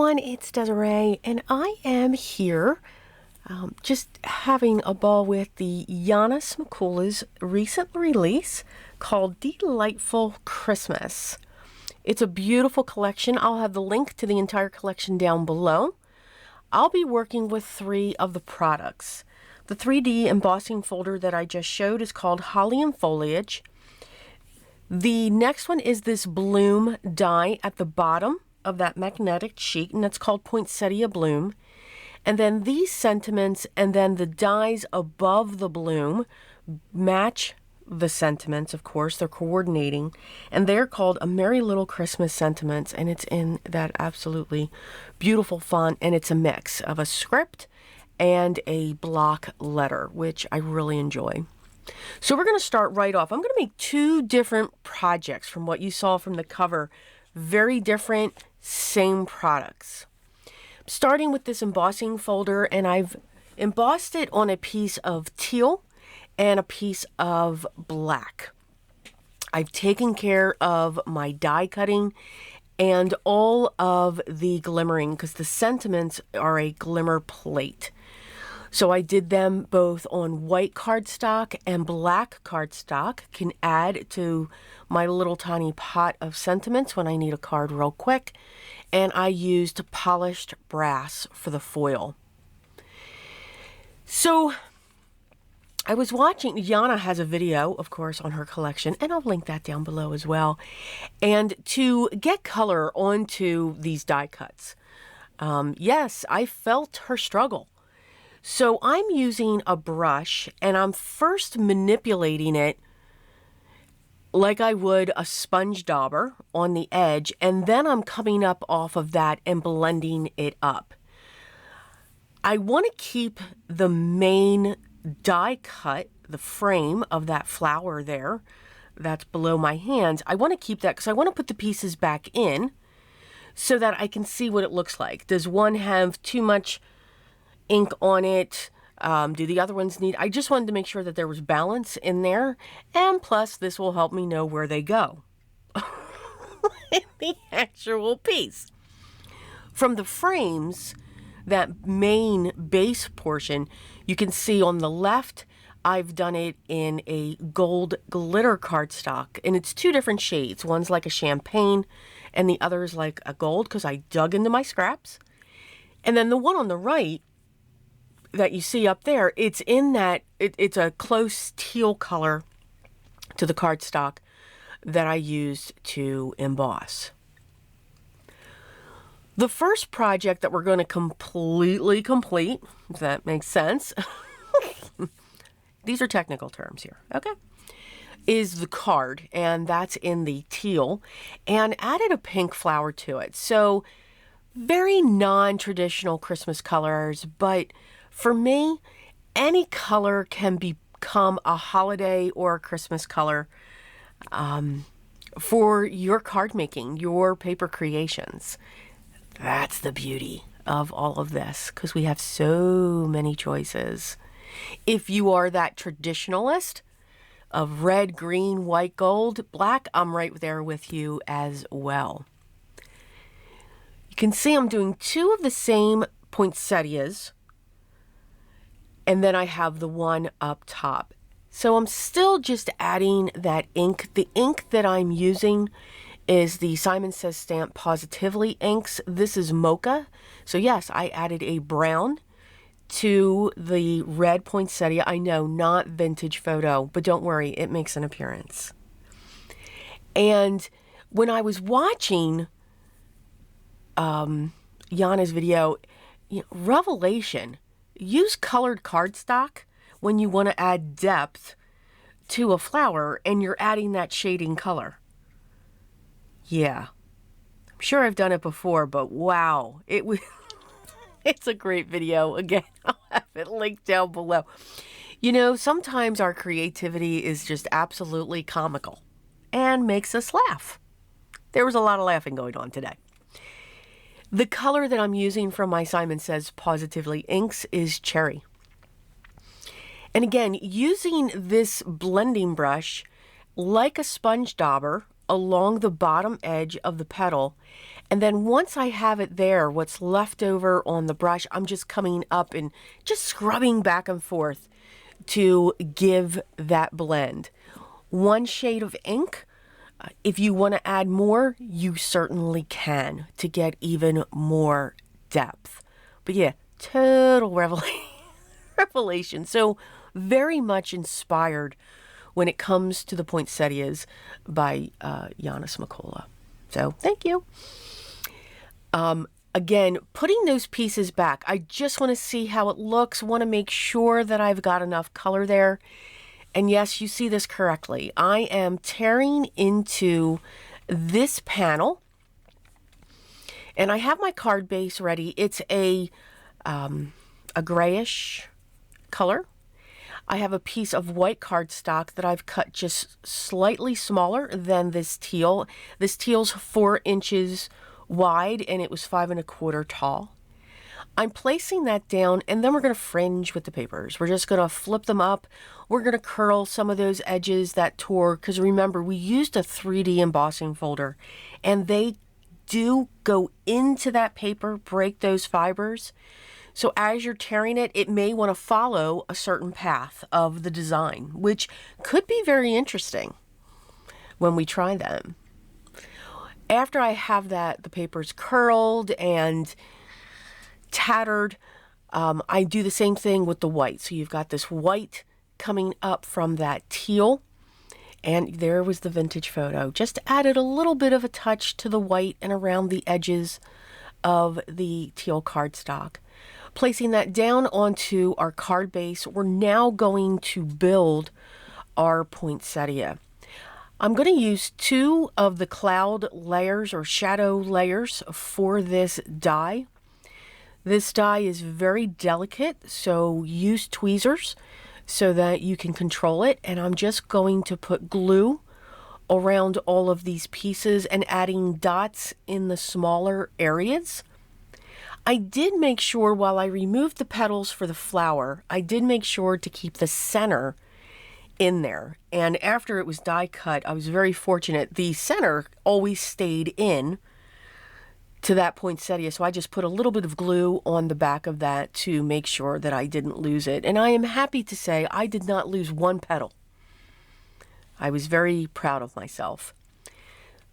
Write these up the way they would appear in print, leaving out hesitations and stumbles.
everyone, it's Desiree, and I am here just having a ball with the Yana Smakula's recent release called De-Light-Ful Christmas. It's a beautiful collection. I'll have the link to the entire collection down below. I'll be working with 3 of the products. The 3D embossing folder that I just showed is called Holly and Foliage. The next one is this bloom die at the bottom of that magnetic sheet, and that's called Poinsettia Bloom. And then these sentiments and then the dies above the bloom match the sentiments, of course. They're coordinating, and they're called A Merry Little Christmas Sentiments, and it's in that absolutely beautiful font, and it's a mix of a script and a block letter, which I really enjoy. So we're going to start right off. I'm going to make 2 different projects from what you saw from the cover. Very different, same products. Starting with this embossing folder, and I've embossed it on a piece of teal and a piece of black. I've taken care of my die cutting and all of the glimmering because the sentiments are a glimmer plate. So I did them both on white cardstock and black cardstock. Can add to my little tiny pot of sentiments when I need a card real quick. And I used polished brass for the foil. So I was watching, Yana has a video, of course, on her collection, and I'll link that down below as well. And to get color onto these die cuts, yes, I felt her struggle. So I'm using a brush, and I'm first manipulating it like I would a sponge dauber on the edge, and then I'm coming up off of that and blending it up. I want to keep the main die cut, the frame of that flower there, that's below my hands. I want to keep that because I want to put the pieces back in so that I can see what it looks like. Does one have too much ink on it? Do the other ones need? I just wanted to make sure that there was balance in there, and plus this will help me know where they go in the actual piece. From the frames, that main base portion, you can see on the left I've done it in a gold glitter cardstock, and it's 2 different shades. One's like a champagne and the other is like a gold because I dug into my scraps. And then the one on the right that you see up there, it's in that, it's a close teal color to the cardstock that I used to emboss. The first project that we're going to completely complete, if that makes sense, these are technical terms here, okay, is the card, and that's in the teal, and added a pink flower to it. So very non-traditional Christmas colors, but for me, any color can become a holiday or a Christmas color for your card making, your paper creations. That's the beauty of all of this, because we have so many choices. If you are that traditionalist of red, green, white, gold, black, I'm right there with you as well. You can see I'm doing 2 of the same poinsettias, and then I have the one up top. So I'm still just adding that ink. The ink that I'm using is the Simon Says Stamp Positively inks. This is mocha. So yes, I added a brown to the red poinsettia. I know, not vintage photo, but don't worry, it makes an appearance. And when I was watching Yana's video, revelation, use colored cardstock when you want to add depth to a flower and you're adding that shading color. Yeah, I'm sure I've done it before, but wow, it's a great video. Again, I'll have it linked down below. You know, sometimes our creativity is just absolutely comical and makes us laugh. There was a lot of laughing going on today. The color that I'm using from my Simon Says Positively inks is cherry. And again, using this blending brush like a sponge dauber along the bottom edge of the petal. And then once I have it there, what's left over on the brush, I'm just coming up and just scrubbing back and forth to give that blend. One shade of ink. If you want to add more, you certainly can to get even more depth. But yeah, total revelation. So very much inspired when it comes to the poinsettias by Yana Smakula. So thank you. Again, putting those pieces back, I just want to see how it looks, want to make sure that I've got enough color there. And yes, you see this correctly. I am tearing into this panel, and I have my card base ready. It's a grayish color. I have a piece of white cardstock that I've cut just slightly smaller than this teal. This teal's 4 inches wide, and it was 5 1/4 tall. I'm placing that down, and then we're going to fringe with the papers. We're just going to flip them up. We're going to curl some of those edges that tore, because remember, we used a 3D embossing folder, and they do go into that paper, break those fibers. So as you're tearing it, it may want to follow a certain path of the design, which could be very interesting when we try them. After I have that, the paper's curled and tattered, I do the same thing with the white. So you've got this white coming up from that teal, and there was the vintage photo. Just added a little bit of a touch to the white and around the edges of the teal cardstock. Placing that down onto our card base, we're now going to build our poinsettia. I'm going to use 2 of the cloud layers or shadow layers for this die. This die is very delicate, so use tweezers so that you can control it. And I'm just going to put glue around all of these pieces and adding dots in the smaller areas. I did make sure while I removed the petals for the flower, I did make sure to keep the center in there. And after it was die cut, I was very fortunate. The center always stayed in to that poinsettia, so I just put a little bit of glue on the back of that to make sure that I didn't lose it. And I am happy to say I did not lose one petal. I was very proud of myself.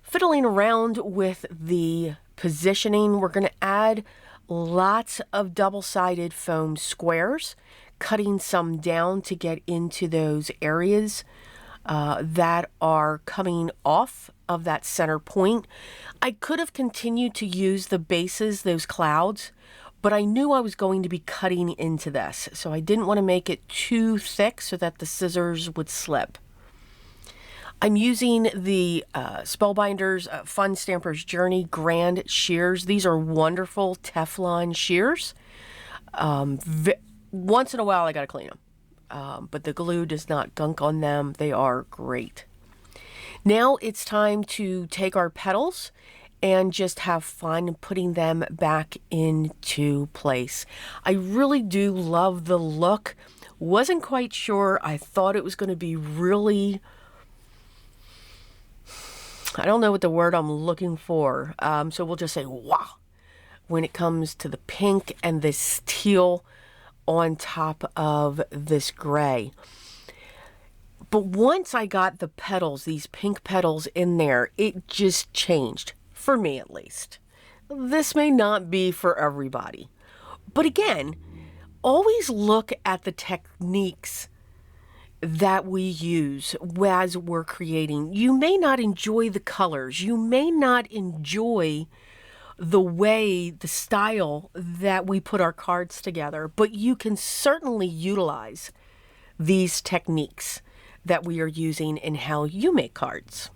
Fiddling around with the positioning, we're going to add lots of double-sided foam squares, cutting some down to get into those areas that are coming off of that center point. I could have continued to use the bases, those clouds, but I knew I was going to be cutting into this, so I didn't want to make it too thick so that the scissors would slip. I'm using the Spellbinders Fun Stamper's Journey Grand Shears. These are wonderful Teflon shears. Once in a while I gotta clean them, but the glue does not gunk on them. They are great. Now it's time to take our petals and just have fun putting them back into place. I really do love the look. Wasn't quite sure. I thought it was going to be really, I don't know what the word I'm looking for. So we'll just say wow when it comes to the pink and this teal on top of this gray. But once I got the petals, these pink petals in there, it just changed, for me at least. This may not be for everybody. But again, always look at the techniques that we use as we're creating. You may not enjoy the colors. You may not enjoy the way, the style that we put our cards together, but you can certainly utilize these techniques that we are using in how you make cards.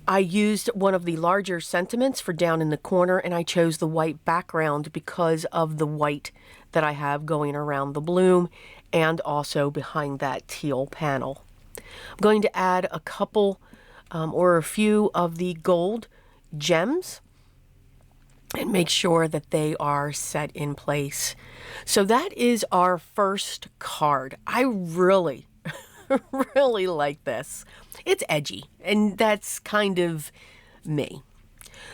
I used one of the larger sentiments for down in the corner, and I chose the white background because of the white that I have going around the bloom and also behind that teal panel. I'm going to add a couple or a few of the gold gems and make sure that they are set in place. So that is our first card. I really really like this. It's edgy, and that's kind of me.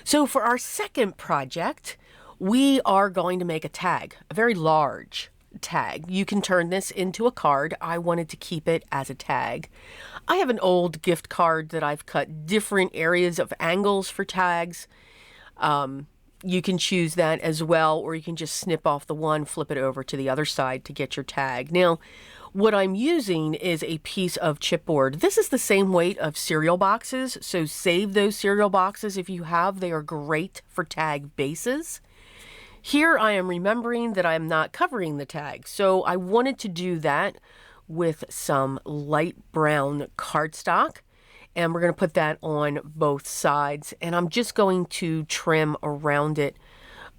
So for our second project, we are going to make a tag, a very large tag. You can turn this into a card. I wanted to keep it as a tag. I have an old gift card that I've cut different areas of angles for tags. You can choose that as well, or you can just snip off the one, flip it over to the other side to get your tag. Now, what I'm using is a piece of chipboard. This is the same weight of cereal boxes, so save those cereal boxes if you have. They are great for tag bases. Here I am remembering that I'm not covering the tag, so I wanted to do that with some light brown cardstock, and we're going to put that on both sides, and I'm just going to trim around it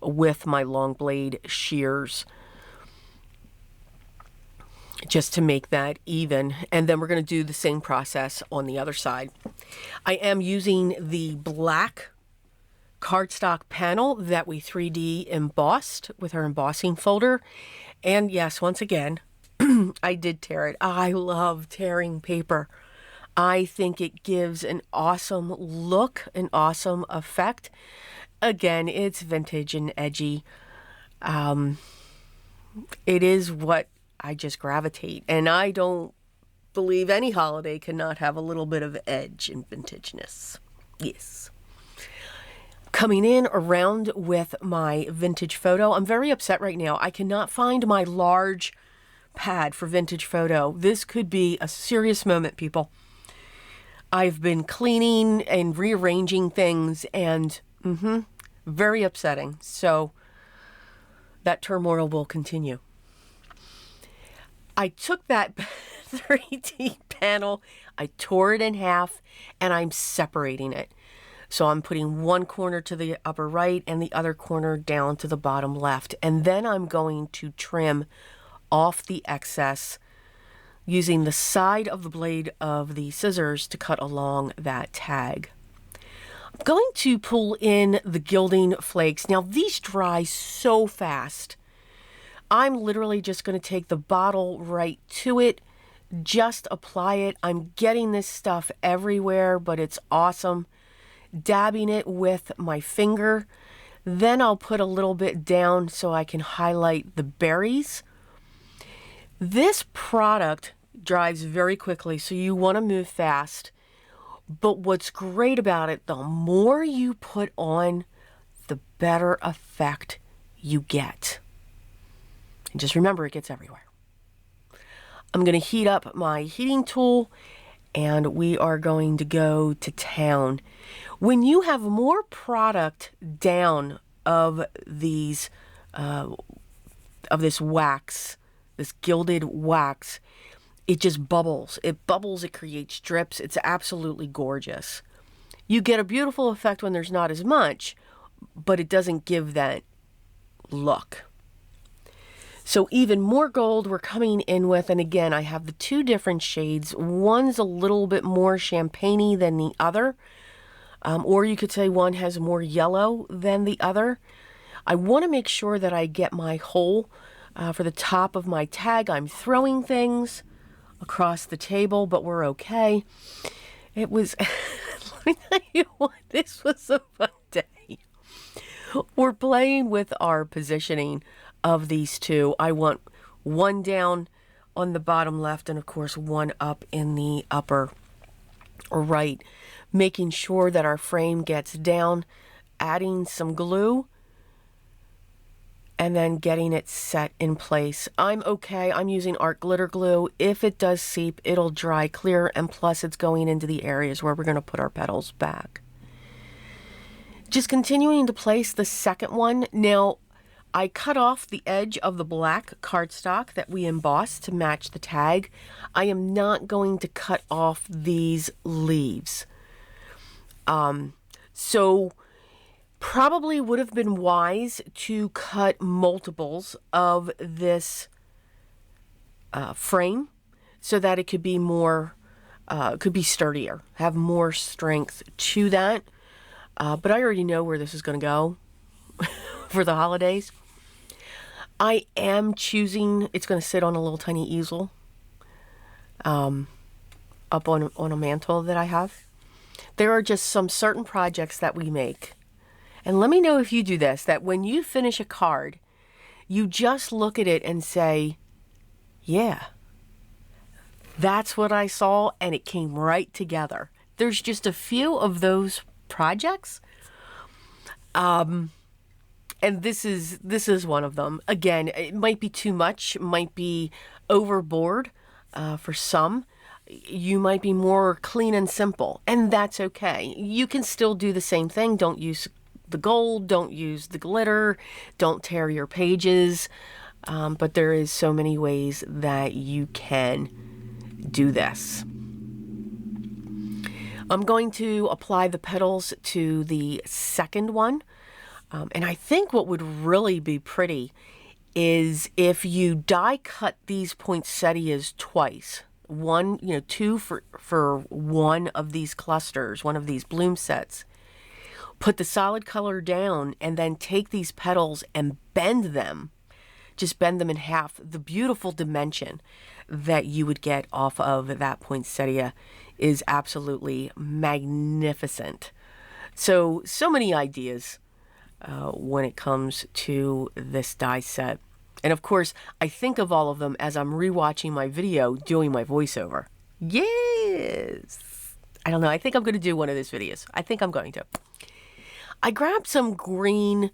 with my long blade shears just to make that even, and then we're going to do the same process on the other side. I am using the black cardstock panel that we 3D embossed with our embossing folder. And yes, once again, I did tear it. I love tearing paper. I think it gives an awesome look, an awesome effect. Again, it's vintage and edgy. It is what I just gravitate. And I don't believe any holiday cannot have a little bit of edge and vintageness. Yes. Coming in around with my vintage photo. I'm very upset right now. I cannot find my large pad for vintage photo. This could be a serious moment, people. I've been cleaning and rearranging things, and very upsetting. So that turmoil will continue. I took that 3D panel, I tore it in half, and I'm separating it. So I'm putting one corner to the upper right and the other corner down to the bottom left. And then I'm going to trim off the excess using the side of the blade of the scissors to cut along that tag. I'm going to pull in the gilding flakes. Now these dry so fast. I'm literally just going to take the bottle right to it, just apply it. I'm getting this stuff everywhere, but it's awesome. Dabbing it with my finger. Then I'll put a little bit down so I can highlight the berries. This product dries very quickly, so you want to move fast. But what's great about it, the more you put on, the better effect you get. And just remember, it gets everywhere. I'm going to heat up my heating tool, and we are going to go to town. When you have more product down of these, of this wax, this gilded wax, it just bubbles. It bubbles, it creates drips. It's absolutely gorgeous. You get a beautiful effect when there's not as much, but it doesn't give that look. So even more gold we're coming in with, and again, I have the two different shades. One's a little bit more champagne-y than the other, or you could say one has more yellow than the other. I want to make sure that I get my hole for the top of my tag. I'm throwing things across the table, but we're okay. It was, let me tell you what, this was a fun day. We're playing with our positioning of these two. I want one down on the bottom left and of course one up in the upper right, making sure that our frame gets down, adding some glue, and then getting it set in place. I'm okay. I'm using art glitter glue. If it does seep, it'll dry clear, and plus it's going into the areas where we're going to put our petals back. Just continuing to place the second one. Now, I cut off the edge of the black cardstock that we embossed to match the tag. I am not going to cut off these leaves. So probably would have been wise to cut multiples of this frame so that it could be more, could be sturdier, have more strength to that. But I already know where this is going to go for the holidays. I am choosing, it's going to sit on a little tiny easel. up on a mantle that I have. There are just some certain projects that we make. And let me know if you do this, that when you finish a card, you just look at it and say, yeah, that's what I saw, and it came right together. There's just a few of those projects. And this is one of them. Again, it might be too much, might be overboard for some. You might be more clean and simple, and that's okay. You can still do the same thing. Don't use the gold, don't use the glitter, don't tear your pages. But there is so many ways that you can do this. I'm going to apply the petals to the second one. And I think what would really be pretty is if you die cut these poinsettias twice. One, two for one of these clusters, one of these bloom sets. Put the solid color down and then take these petals and bend them. Just bend them in half. The beautiful dimension that you would get off of that poinsettia is absolutely magnificent. So many ideas when it comes to this die set. And of course, I think of all of them as I'm rewatching my video doing my voiceover. Yes! I don't know. I think I'm going to do one of these videos. I think I'm going to. I grabbed some green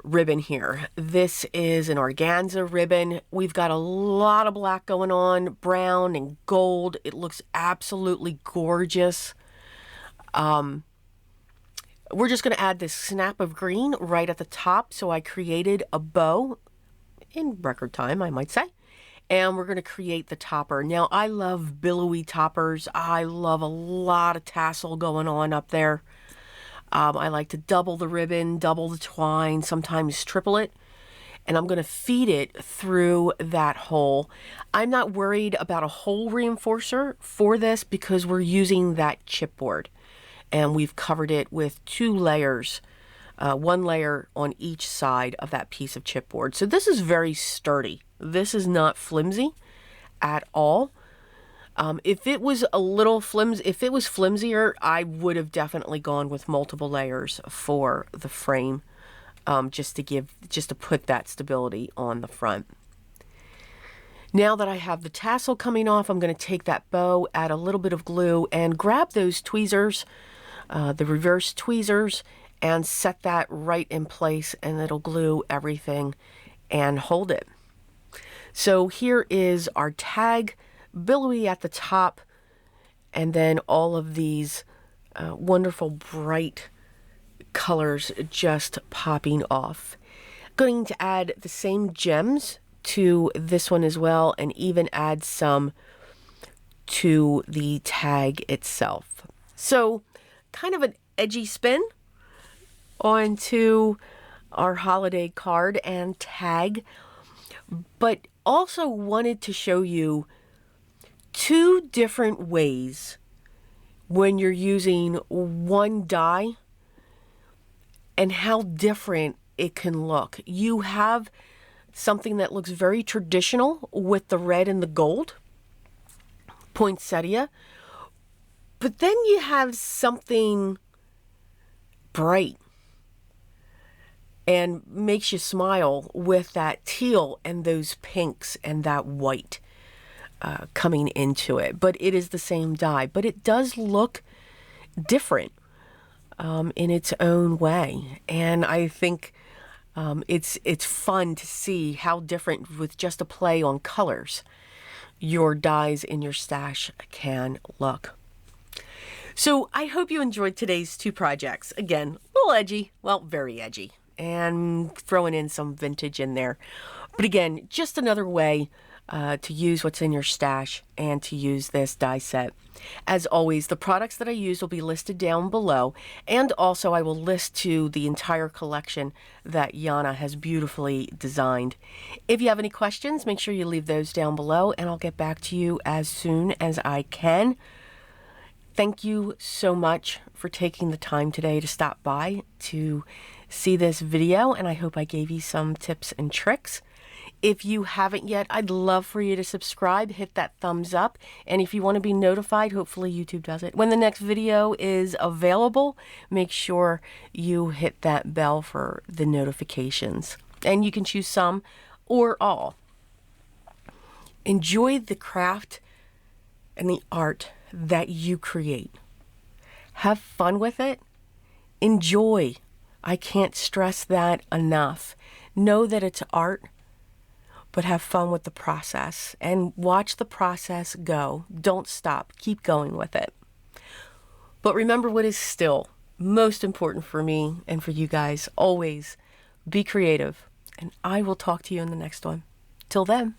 ribbon here. This is an organza ribbon. We've got a lot of black going on, brown and gold. It looks absolutely gorgeous. We're just going to add this snap of green right at the top. So I created a bow in record time, I might say. And we're going to create the topper. Now, I love billowy toppers. I love a lot of tassel going on up there. I like to double the ribbon, double the twine, sometimes triple it. And I'm going to feed it through that hole. I'm not worried about a hole reinforcer for this because we're using that chipboard. And we've covered it with 2 layers, 1 layer on each side of that piece of chipboard. So this is very sturdy. This is not flimsy at all. If it was a little flimsy, if it was flimsier, I would have definitely gone with multiple layers for the frame, just to put that stability on the front. Now that I have the tassel coming off, I'm going to take that bow, add a little bit of glue, and grab those tweezers, the reverse tweezers, and set that right in place, and it'll glue everything and hold it. So here is our tag, billowy at the top, and then all of these wonderful bright colors just popping off. Going to add the same gems to this one as well, and even add some to the tag itself. So kind of an edgy spin onto our holiday card and tag, but also wanted to show you 2 different ways when you're using one die and how different it can look. You have something that looks very traditional with the red and the gold poinsettia, but then you have something bright and makes you smile with that teal and those pinks and that white coming into it. But it is the same die, but it does look different in its own way. And I think it's fun to see how different, with just a play on colors, your dies in your stash can look. So I hope you enjoyed today's 2 projects. Again, a little edgy, well, very edgy, and throwing in some vintage in there. But again, just another way to use what's in your stash and to use this die set. As always, the products that I use will be listed down below, and also I will list to the entire collection that Yana has beautifully designed. If you have any questions, make sure you leave those down below, and I'll get back to you as soon as I can. Thank you so much for taking the time today to stop by to see this video, and I hope I gave you some tips and tricks. If you haven't yet, I'd love for you to subscribe, hit that thumbs up, and if you want to be notified, hopefully YouTube does it, when the next video is available, make sure you hit that bell for the notifications. And you can choose some or all. Enjoy the craft and the art that you create. Have fun with it. Enjoy. I can't stress that enough. Know that it's art, but have fun with the process and watch the process go. Don't stop. Keep going with it. But remember what is still most important for me and for you guys. Always be creative. And I will talk to you in the next one. Till then.